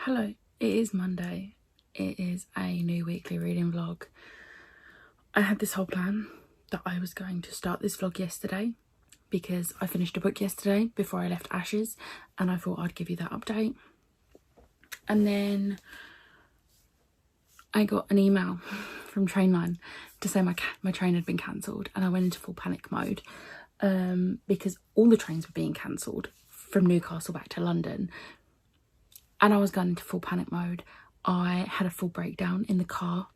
Hello, it is Monday. It is a new weekly reading vlog. I had this whole plan that I was going to start this vlog yesterday because I finished a book yesterday before I left Ashes, and I thought I'd give you that update. And then I got an email from Trainline to say my train had been cancelled, and I went into full panic mode because all the trains were being cancelled from Newcastle back to London. And I was going into full panic mode. I had a full breakdown in the car.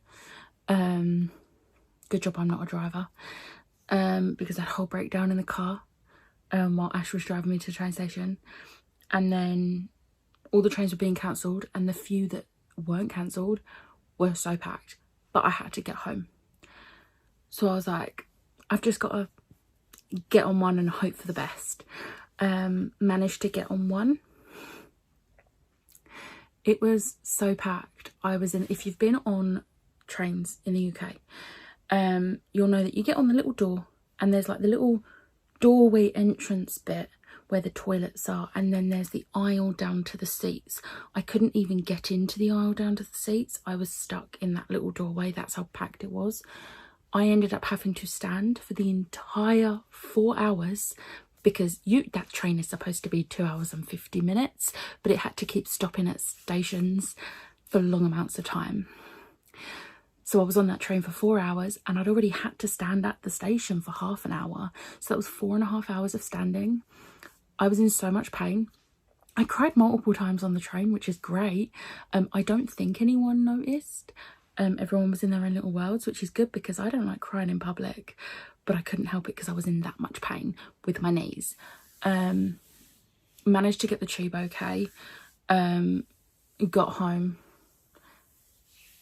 Good job I'm not a driver. Because I had a whole breakdown in the car while Ash was driving me to the train station. And then all the trains were being cancelled, and the few that weren't cancelled were so packed. But I had to get home. So I was like, I've just got to get on one and hope for the best. Managed to get on one. It was so packed. If you've been on trains in the UK, you'll know that you get on the little door and there's like the little doorway entrance bit where the toilets are, and then there's the aisle down to the seats. I couldn't even get into the aisle down to the seats. I was stuck in that little doorway. That's how packed it was. I ended up having to stand for the entire 4 hours because that train is supposed to be 2 hours and 50 minutes, but it had to keep stopping at stations for long amounts of time. So I was on that train for 4 hours, and I'd already had to stand at the station for half an hour. So that was 4.5 hours of standing. I was in so much pain. I cried multiple times on the train, which is great. I don't think anyone noticed. Everyone was in their own little worlds, which is good because I don't like crying in public, but I couldn't help it because I was in that much pain with my knees. Managed to get the tube okay. Got home,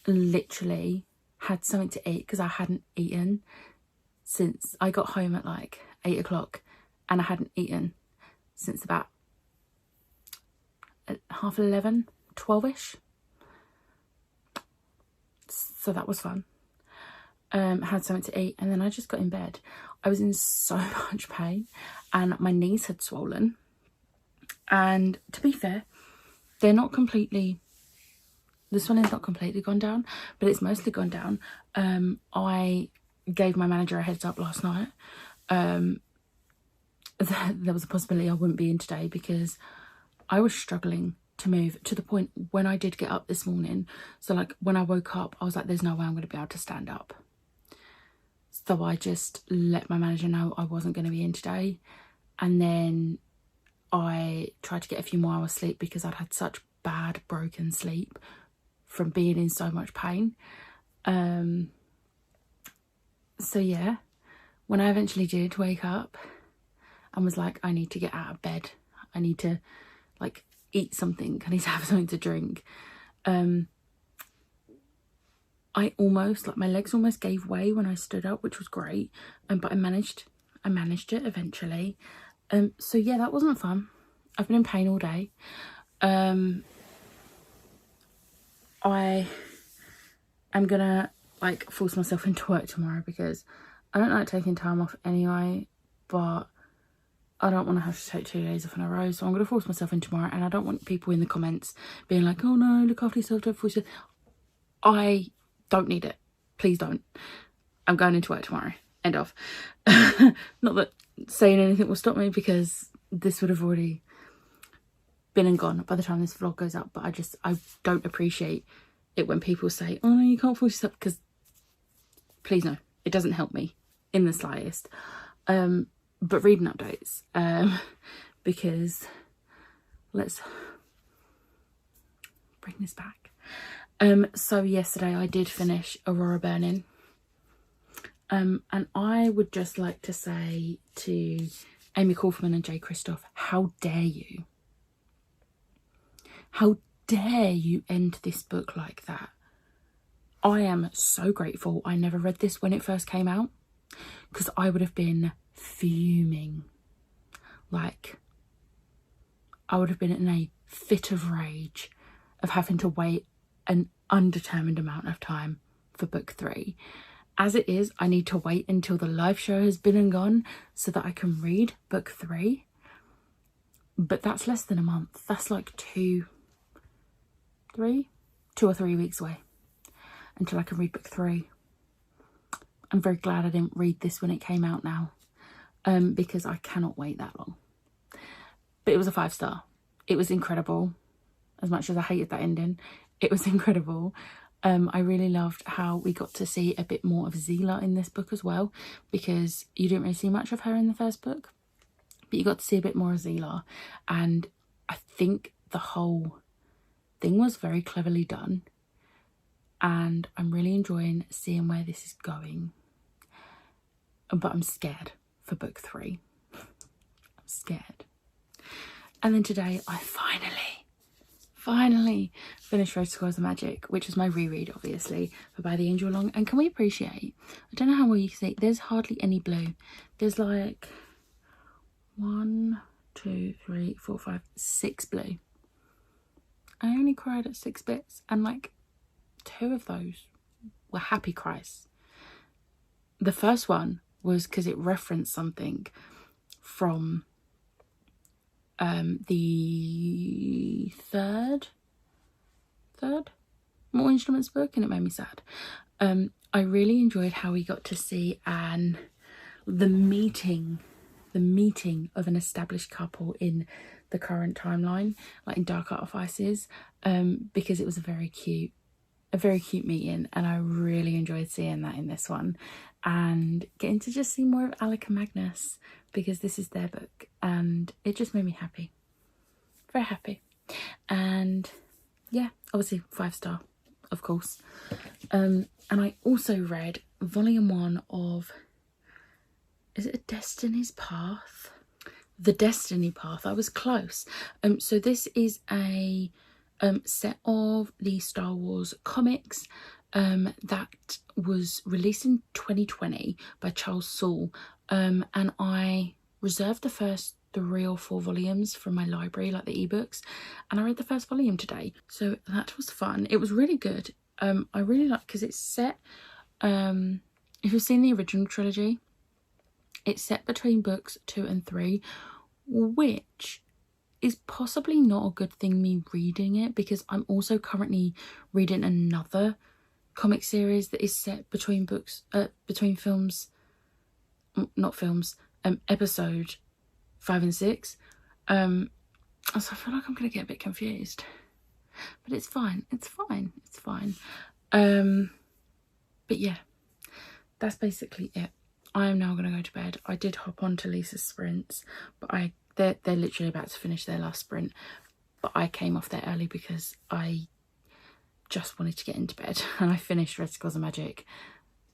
literally had something to eat because I hadn't eaten since I got home at like 8 o'clock, and I hadn't eaten since about 11:30, 12ish. So that was fun. Had something to eat, and then I just got in bed. I was in so much pain and my knees had swollen, and to be fair, they're not completely, the swelling's not completely gone down, but it's mostly gone down. I gave my manager a heads up last night. There was a possibility I wouldn't be in today because I was struggling to move to the point when I did get up this morning. So like when I woke up, I was like, there's no way I'm going to be able to stand up. So I just let my manager know I wasn't going to be in today. And then I tried to get a few more hours sleep because I'd had such bad broken sleep from being in so much pain. So yeah, when I eventually did wake up and was like, I need to get out of bed. I need to like eat something. I need to have something to drink. I almost, like my legs almost gave way when I stood up, which was great. But I managed it eventually. So yeah, that wasn't fun. I've been in pain all day. I am gonna like force myself into work tomorrow because I don't like taking time off anyway, but I don't want to have to take 2 days off in a row. So I'm going to force myself in tomorrow, and I don't want people in the comments being like, oh no, look after yourself, don't force yourself. I don't need it. Please don't. I'm going into work tomorrow. End of. Not that saying anything will stop me because this would have already been and gone by the time this vlog goes up, but I don't appreciate it when people say, oh no, you can't force yourself, because please no, it doesn't help me in the slightest. But reading updates, because let's bring this back. So yesterday I did finish Aurora Burning, and I would just like to say to Amy Kaufman and Jay Kristoff, how dare you? How dare you end this book like that? I am so grateful I never read this when it first came out, because I would have been fuming. Like, I would have been in a fit of rage of having to wait an undetermined amount of time for book 3. As it is, I need to wait until the live show has been and gone so that I can read book 3. But that's less than a month. That's like 2 or 3 weeks away until I can read book 3. I'm very glad I didn't read this when it came out now, because I cannot wait that long. But it was a 5-star. It was incredible. As much as I hated that ending, it was incredible. I really loved how we got to see a bit more of Zila in this book as well, because you didn't really see much of her in the first book, but you got to see a bit more of Zila, and I think the whole thing was very cleverly done, and I'm really enjoying seeing where this is going. But I'm scared for book 3. I'm scared. And then today I finally finished Rose Scores of Magic, which is my reread, obviously, for By the Angel Along. And can we appreciate, I don't know how well you can see, there's hardly any blue. There's like 1, 2, 3, 4, 5, 6 blue. I only cried at 6 bits, and like 2 of those were happy cries. The first one was because it referenced something from the third More Instruments book, and it made me sad. I really enjoyed how we got to see the meeting of an established couple in the current timeline, like in Dark Artifices, because it was a very cute meeting, and I really enjoyed seeing that in this one, and getting to just see more of Alec and Magnus, because this is their book, and it just made me happy, very happy. And yeah, obviously 5-star, of course. And I also read volume 1 of, is it A Destiny's Path? The Destiny Path. I was close. So this is a set of the Star Wars comics that was released in 2020 by Charles Soule, and I reserved the first 3 or 4 volumes from my library, like the ebooks, and I read the first volume today, so that was fun. It was really good. I really like, because it's set, if you've seen the original trilogy, it's set between books 2 and 3, which is possibly not a good thing, me reading it, because I'm also currently reading another comic series that is set between books, episode 5 and 6. So I feel like I'm gonna get a bit confused, but it's fine. But yeah, that's basically it. I am now gonna go to bed. I did hop on to Lisa's sprints, but they're literally about to finish their last sprint, but I came off there early because I just wanted to get into bed, and I finished Red Scores of Magic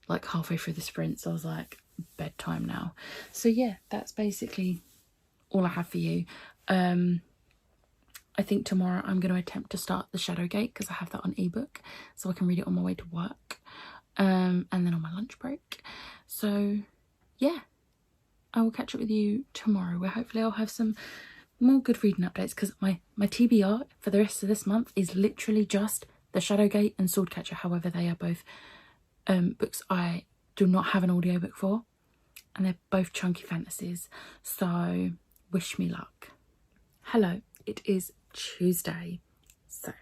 like halfway through the sprint, so I was like, bedtime now. So yeah, that's basically all I have for you. I think tomorrow I'm going to attempt to start The Shadowgate, because I have that on ebook, so I can read it on my way to work, and then on my lunch break. So yeah, I will catch up with you tomorrow, where hopefully I'll have some more good reading updates, because my TBR for the rest of this month is literally just The Shadowgate and Swordcatcher. However, they are both books I do not have an audiobook for, and they're both chunky fantasies, so wish me luck. Hello, it is Tuesday, so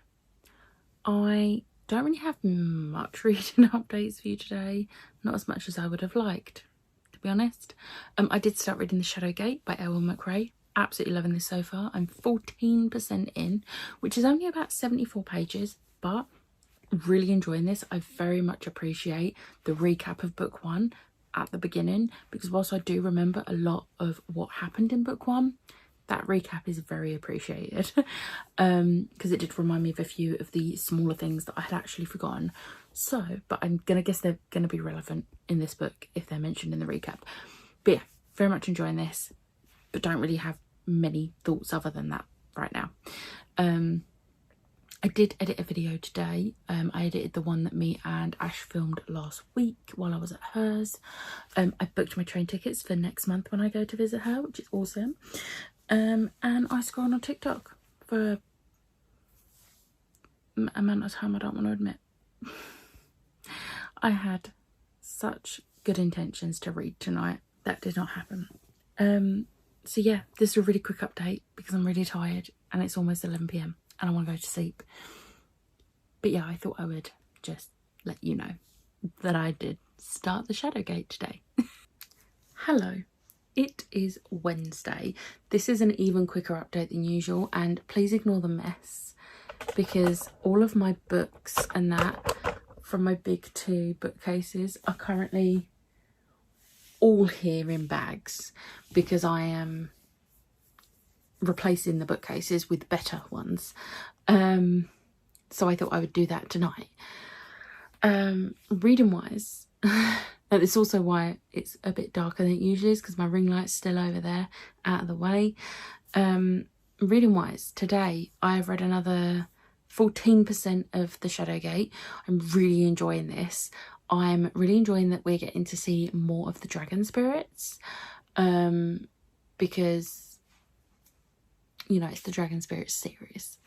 I don't really have much reading updates for you today, not as much as I would have liked, to be honest. I did start reading The Shadowgate by Elwyn McRae. Absolutely loving this so far. I'm 14% in, which is only about 74 pages, but really enjoying this. I very much appreciate the recap of book 1 at the beginning, because whilst I do remember a lot of what happened in book 1, that recap is very appreciated, because it did remind me of a few of the smaller things that I had actually forgotten. So, but I'm gonna guess they're gonna be relevant in this book if they're mentioned in the recap. But yeah, very much enjoying this, but don't really have many thoughts other than that right now. I did edit a video today. I edited the one that me and Ash filmed last week while I was at hers. I booked my train tickets for next month when I go to visit her, which is awesome. And I scrolled on TikTok for an amount of time I don't want to admit. I had such good intentions to read tonight. That did not happen. So yeah, this is a really quick update because I'm really tired and it's almost 11 PM and I want to go to sleep. But yeah, I thought I would just let you know that I did start the Shadowgate today. Hello, it is Wednesday. This is an even quicker update than usual, and please ignore the mess because all of my books and that from my big 2 bookcases are currently all here in bags because I am replacing the bookcases with better ones. So I thought I would do that tonight. Reading wise, and it's also why it's a bit darker than it usually is because my ring light's still over there out of the way. Reading wise, today I have read another 14% of the Shadowgate. I'm really enjoying this. I'm really enjoying that we're getting to see more of the dragon spirits, because, you know, it's the Dragon Spirits series.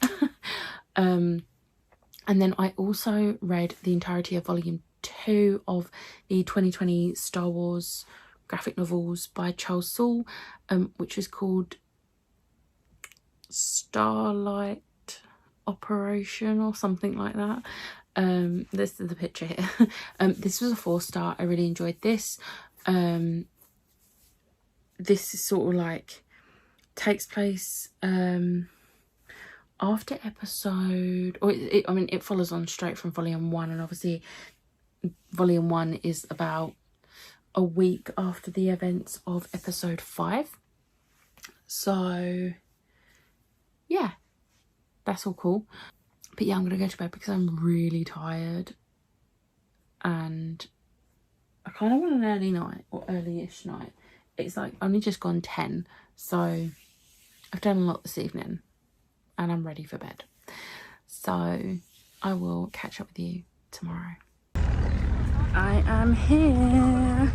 And then I also read the entirety of volume 2 of the 2020 Star Wars graphic novels by Charles Soule, which is called Starlight Operation or something like that. This is the picture here. This was a 4-star. I really enjoyed this. This is sort of like takes place after episode, or I mean it follows on straight from volume 1, and obviously volume 1 is about a week after the events of episode 5. So yeah, that's all cool. But yeah, I'm gonna go to bed because I'm really tired and I kind of want an early night or early-ish night. It's like only just gone 10, so I've done a lot this evening and I'm ready for bed. So I will catch up with you tomorrow. I am here.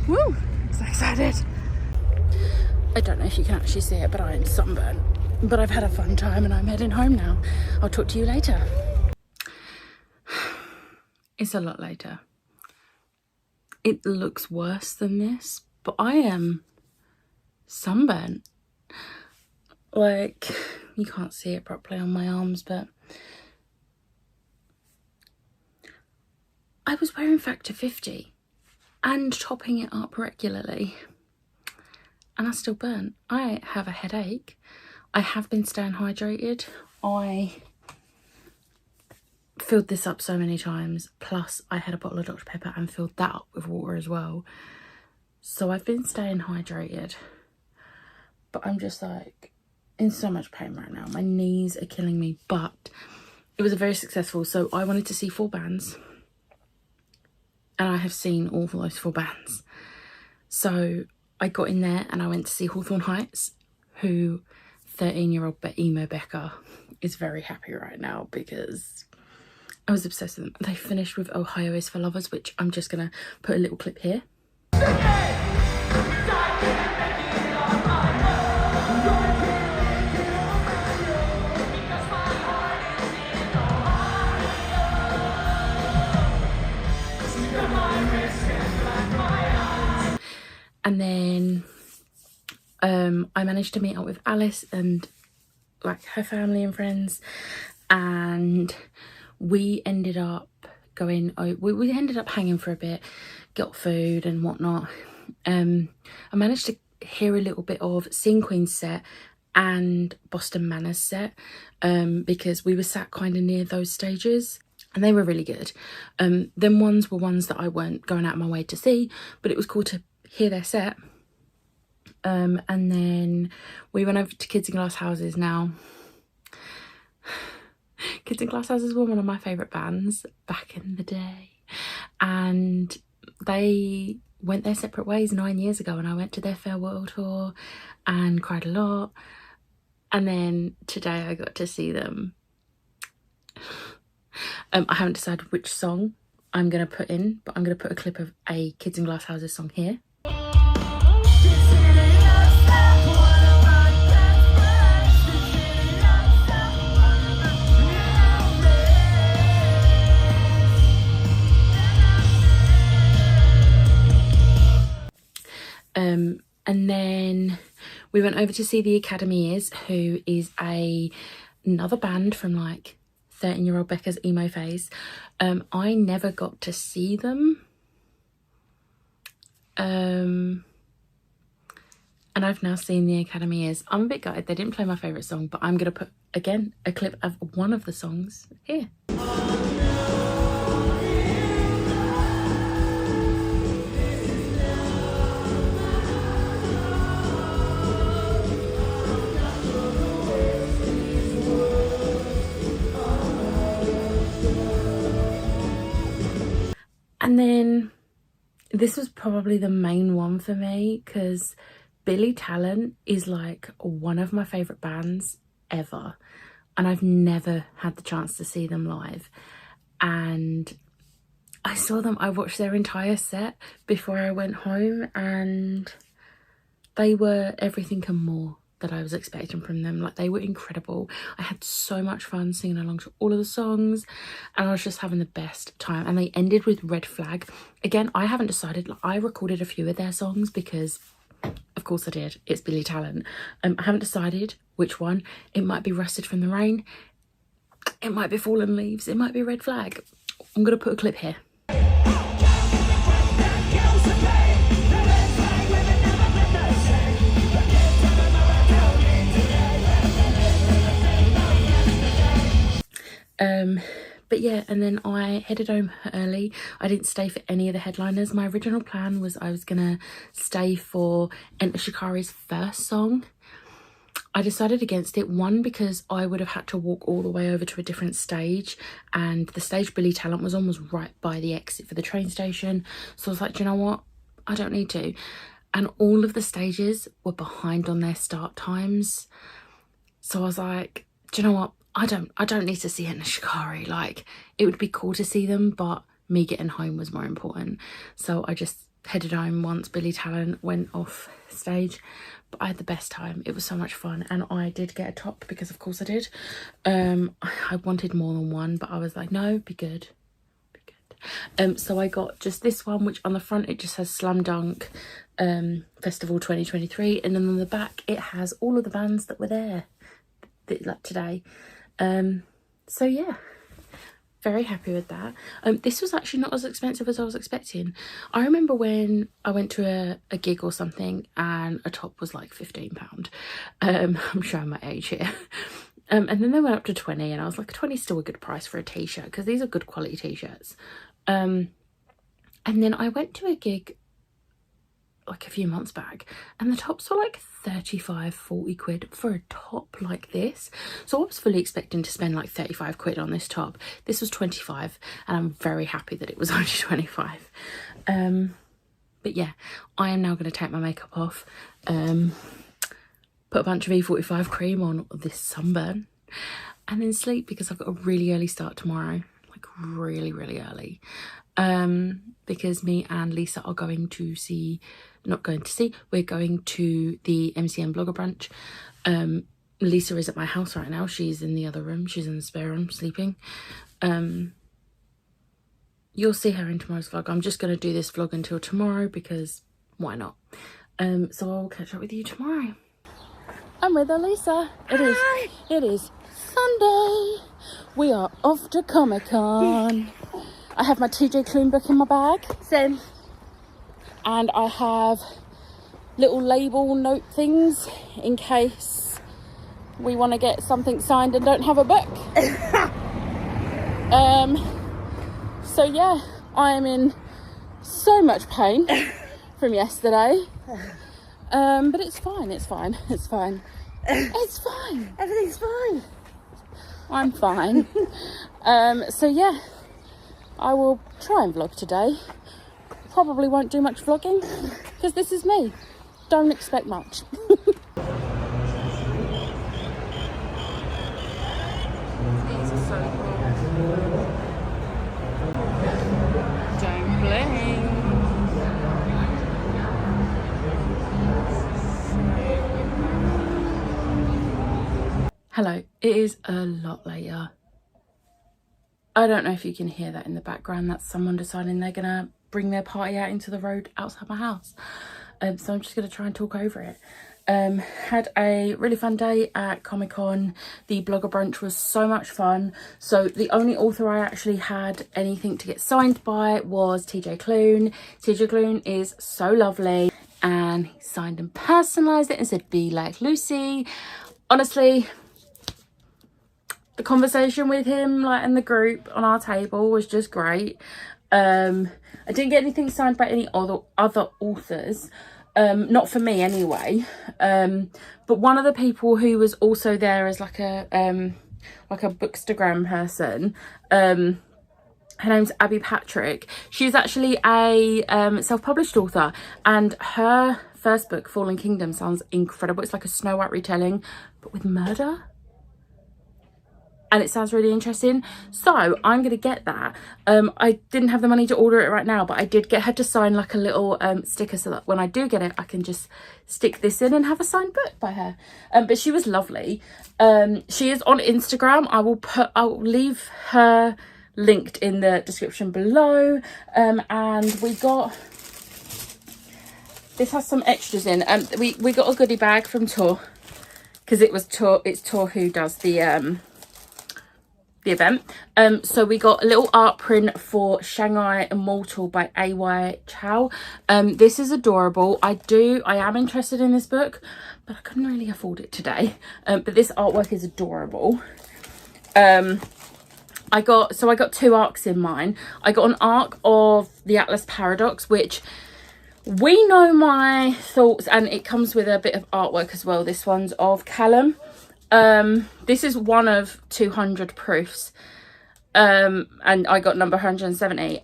Woo! So excited. I don't know if you can actually see it, but I am sunburned. But I've had a fun time and I'm heading home now. I'll talk to you later. It's a lot later. It looks worse than this, but I am sunburnt. Like, you can't see it properly on my arms, but I was wearing Factor 50 and topping it up regularly and I still burnt. I have a headache. I have been staying hydrated. I filled this up so many times, plus I had a bottle of Dr. Pepper and filled that up with water as well. So I've been staying hydrated, but I'm just like in so much pain right now. My knees are killing me, but it was a very successful. So I wanted to see 4 bands and I have seen all of those 4 bands. So I got in there and I went to see Hawthorne Heights, who 13-year-old emo Becca is very happy right now because I was obsessed with them. They finished with Ohio is for Lovers, which I'm just gonna put a little clip here. And then I managed to meet up with Alice and like her family and friends, and we ended up going, we ended up hanging for a bit, got food and whatnot. I managed to hear a little bit of Scene Queen's set and Boston Manor's set, because we were sat kind of near those stages and they were really good. Them ones were ones that I weren't going out of my way to see, but it was cool to hear their set. And then we went over to Kids in Glass Houses. Now Kids in Glass Houses were one of my favourite bands back in the day, and they went their separate ways 9 years ago, and I went to their farewell tour and cried a lot. And then today I got to see them. I haven't decided which song I'm going to put in, but I'm going to put a clip of a Kids in Glass Houses song here. And then we went over to see the Academy Is, who is another band from like 13-year-old Becca's emo phase. I never got to see them. And I've now seen the Academy Years. I'm a bit gutted they didn't play my favourite song, but I'm going to put, again, a clip of one of the songs here. And then this was probably the main one for me, because Billy Talent is like one of my favourite bands ever, and I've never had the chance to see them live. And I saw them, I watched their entire set before I went home, and they were everything and more that I was expecting from them. Like, they were incredible. I had so much fun singing along to all of the songs, and I was just having the best time. And they ended with Red Flag. Again, I haven't decided. Like, I recorded a few of their songs because of course I did, it's Billy Talent. I haven't decided which one. It might be Rusted from the Rain, it might be Fallen Leaves, it might be Red Flag. I'm gonna put a clip here. But yeah, and then I headed home early. I didn't stay for any of the headliners. My original plan was I was gonna stay for Enter Shikari's first song. I decided against it, one, because I would have had to walk all the way over to a different stage, and the stage Billy Talent was on was right by the exit for the train station. So I was like, do you know what? I don't need to. And all of the stages were behind on their start times. So I was like, do you know what? I don't need to see Enter Shikari. Like, it would be cool to see them, but me getting home was more important. So I just headed home once Billy Talent went off stage. But I had the best time. It was so much fun, and I did get a top because of course I did. I wanted more than one, but I was like, no, be good, be good. So I got just this one, which on the front it just says Slam Dunk Festival 2023, and then on the back it has all of the bands that were there like today. So yeah, very happy with that. This was actually not as expensive as I was expecting. I remember when I went to a gig or something and a top was like £15. I'm showing my age here. And then they went up to 20, and I was like, 20 is still a good price for a t-shirt, because these are good quality t-shirts. And then I went to a gig like a few months back, and the tops were like 35-40 quid for a top like this. So I was fully expecting to spend like 35 quid on this top. This was 25, and I'm very happy that it was only 25. But yeah, I am now going to take my makeup off, put a bunch of E45 cream on this sunburn, and then sleep, because I've got a really early start tomorrow, like really early. Because me and Lisa are going to see, we're going to the MCM blogger brunch. Lisa is at my house right now. She's in the other room. She's in the spare room sleeping. You'll see her in tomorrow's vlog. I'm just going to do this vlog until tomorrow, because why not? So I'll catch up with you tomorrow. I'm with Elisa. It is Sunday. We are off to Comic-Con. I have my TJ Klune book in my bag. Same. And I have little label note things in case we want to get something signed and don't have a book. So yeah, I am in so much pain from yesterday. But it's fine, it's fine. It's fine. Everything's fine. I'm fine. So yeah, I will try and vlog today. Probably won't do much vlogging, because this is me. Don't expect much. Don't blink. Hello, it is a lot later. I don't know if you can hear that in the background. That's someone deciding they're gonna bring their party out into the road outside my house. So I'm just gonna try and talk over it. Had a really fun day at Comic-Con. The blogger brunch was so much fun. So the only author I actually had anything to get signed by was TJ Klune. TJ Klune is so lovely, and he signed and personalised it and said, "Be like Lucy." Honestly, the conversation with him, like in the group on our table, was just great. I didn't get anything signed by any other authors, not for me anyway. But one of the people who was also there as like a bookstagram person, her name's Abby Patrick. She's actually a self-published author, and her first book, Fallen Kingdom, sounds incredible. It's like a Snow White retelling, but with murder. And it sounds really interesting. So I'm going to get that. I didn't have the money to order it right now, but I did get her to sign like a little sticker so that when I do get it, I can just stick this in and have a signed book by her. But she was lovely. She is on Instagram. I'll leave her linked in the description below. And we got, this has some extras in. We got a goodie bag from Tor, because it's Tor who does the event. So we got a little art print for Shanghai Immortal by A.Y. Chow. This is adorable. I am interested in this book, but I couldn't really afford it today. But this artwork is adorable. I got two arcs in mine. I got an arc of the Atlas Paradox, which we know my thoughts, and it comes with a bit of artwork as well. This one's of Callum. This is one of 200 proofs, and I got number 170.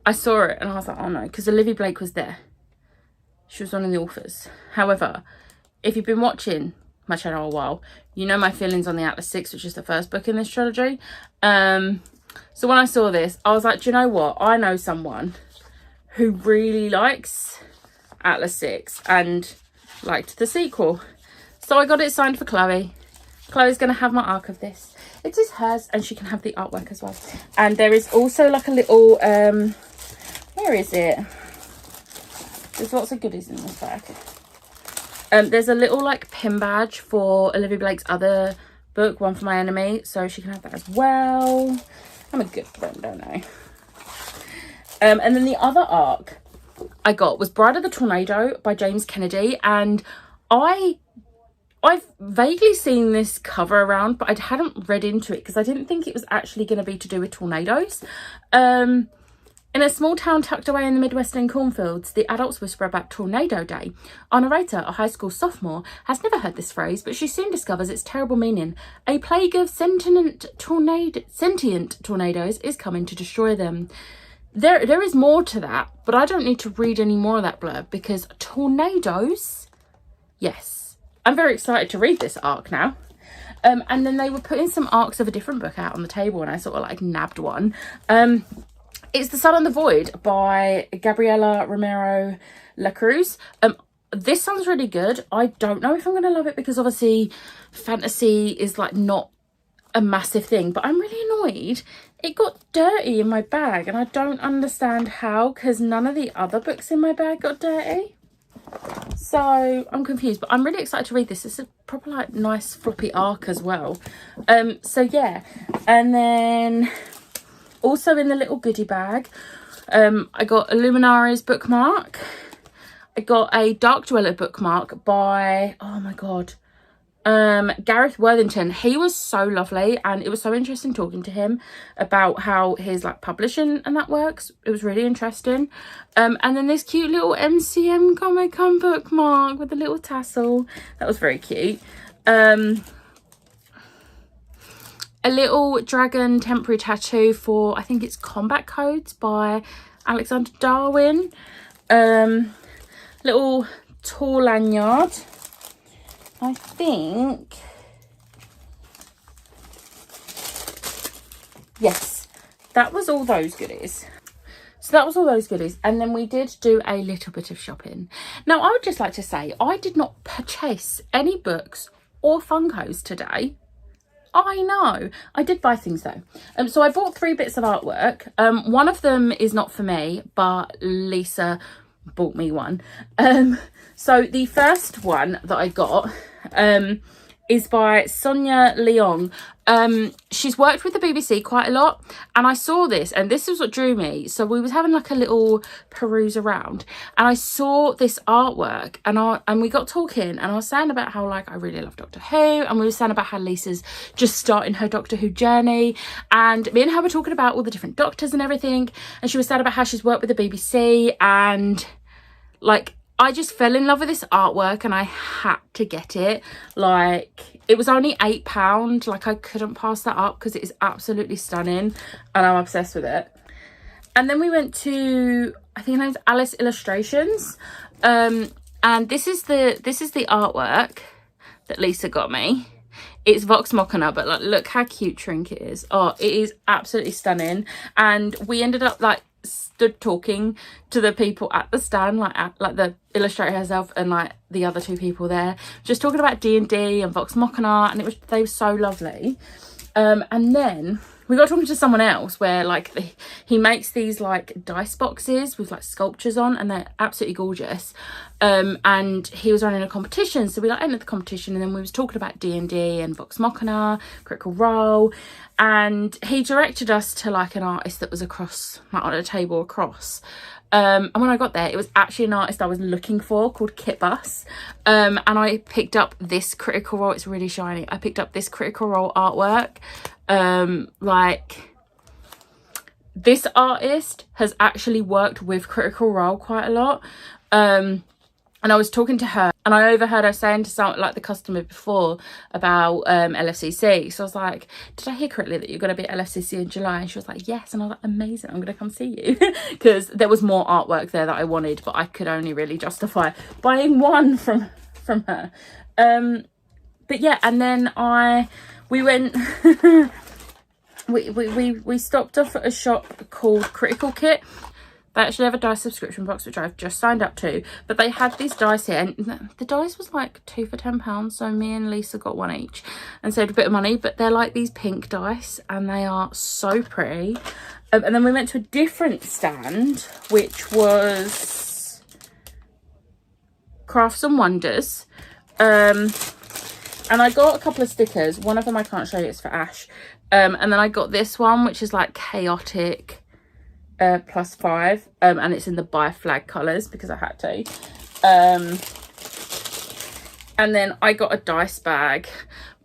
I saw it and I was like, oh no, because Olivia Blake was there. She was one of the authors. However, if you've been watching my channel a while, you know my feelings on the Atlas 6, which is the first book in this trilogy. So when I saw this, I was like, do you know what? I know someone who really likes Atlas 6 and liked the sequel. So I got it signed for Chloe. Chloe's going to have my arc of this. It is hers, and she can have the artwork as well. And there is also like a little, where is it? There's lots of goodies in this bag. There's a little like pin badge for Olivia Blake's other book, One for My Enemy. So she can have that as well. I'm a good friend, don't I? And then the other arc I got was Bride of the Tornado by James Kennedy. And I've vaguely seen this cover around, but I hadn't read into it because I didn't think it was actually going to be to do with tornadoes. In a small town tucked away in the Midwestern cornfields, the adults whisper about Tornado Day. Our narrator, a high school sophomore, has never heard this phrase, but she soon discovers its terrible meaning. A plague of sentient tornadoes is coming to destroy them. There is more to that, but I don't need to read any more of that blurb because tornadoes, yes. I'm very excited to read this arc now. And then they were putting some arcs of a different book out on the table, and I sort of like nabbed one. It's The Sun and the Void by Gabriela Romero Lacruz. This sounds really good. I don't know if I'm going to love it because obviously fantasy is like not a massive thing, but I'm really annoyed. It got dirty in my bag and I don't understand how, because none of the other books in my bag got dirty. So I'm confused, but I'm really excited to read this. It's a proper like nice floppy arc as well. So yeah, and then also in the little goodie bag, I got a Luminaries bookmark. I got a Dark Dweller bookmark by, oh my god, Gareth Worthington. He was so lovely, and it was so interesting talking to him about how his like publishing and that works. It was really interesting. And then this cute little MCM Comic-Con bookmark with a little tassel. That was very cute. A little dragon temporary tattoo for, I think it's Combat Codes by Alexander Darwin. Little tall lanyard. I think, yes, that was all those goodies. So that was all those goodies. And then we did do a little bit of shopping. Now, I would just like to say, I did not purchase any books or Funkos today. I know. I did buy things though. So I bought 3 bits of artwork. One of them is not for me, but Lisa bought me one. So the first one that I got is by Sonia Leong. She's worked with the BBC quite a lot, and I saw this, and this is what drew me. So we was having like a little peruse around, and I saw this artwork, and we got talking, and I was saying about how like I really love Doctor Who, and we were saying about how Lisa's just starting her Doctor Who journey, and me and her were talking about all the different doctors and everything, and she was saying about how she's worked with the BBC, and like I just fell in love with this artwork and I had to get it. Like, it was only £8. Like, I couldn't pass that up because it is absolutely stunning and I'm obsessed with it. And then we went to, I think her name's Alice Illustrations. And this is the artwork that Lisa got me. It's Vox Machina, but like, look how cute Trinket is. Oh, it is absolutely stunning. And we ended up like stood talking to the people at the stand, like the illustrator herself and like the other two people there, just talking about D&D and Vox Machina, and they were so lovely. And then we got talking to someone else where like he makes these like dice boxes with like sculptures on, and they're absolutely gorgeous. And he was running a competition, so we like entered the competition, and then we was talking about D&D and Vox Machina, Critical Role, and he directed us to like an artist that was across, like on a table across. And when I got there, it was actually an artist I was looking for called Kit Bus. And I picked up this Critical Role. It's really shiny. I picked up this Critical Role artwork. Like, this artist has actually worked with Critical Role quite a lot. And I was talking to her, and I overheard her saying to some, like the customer before, about LFCC. So I was like, did I hear correctly that you're going to be at LFCC in July? And she was like, yes. And I was like, amazing, I'm going to come see you. Because there was more artwork there that I wanted, but I could only really justify buying one from her. But yeah, and then we went we stopped off at a shop called Critical Kit. They actually have a dice subscription box, which I've just signed up to, but they had these dice here, and the dice was like 2 for £10, so me and Lisa got one each and saved a bit of money. But they're like these pink dice, and they are so pretty. And then we went to a different stand, which was Crafts and Wonders, and I got a couple of stickers. One of them I can't show you, it's for Ash. And then I got this one, which is like chaotic +5, and it's in the bi flag colours because I had to. And then I got a dice bag,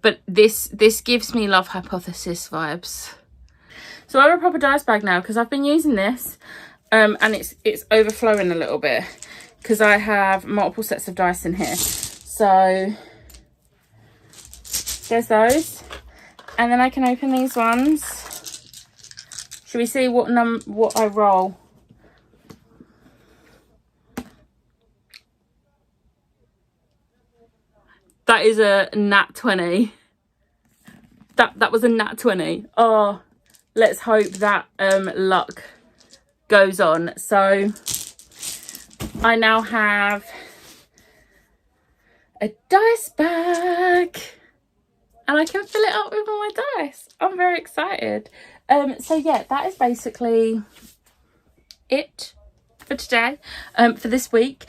but this gives me Love Hypothesis vibes. So I have a proper dice bag now because I've been using this, and it's overflowing a little bit because I have multiple sets of dice in here. So there's those, and then I can open these ones. Should we see what I roll? That is a nat 20. That was a nat 20. Oh, let's hope that luck goes on. So I now have a dice bag, and I can fill it up with all my dice. I'm very excited. So yeah, that is basically it for today, for this week.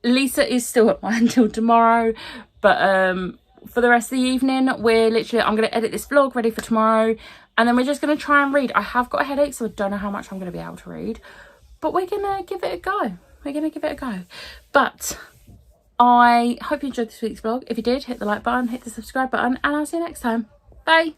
Lisa is still at mine until tomorrow, but for the rest of the evening, I'm going to edit this vlog ready for tomorrow, and then we're just going to try and read. I have got a headache, so I don't know how much I'm going to be able to read, but we're going to give it a go. But I hope you enjoyed this week's vlog. If you did, hit the like button, hit the subscribe button, and I'll see you next time. Bye.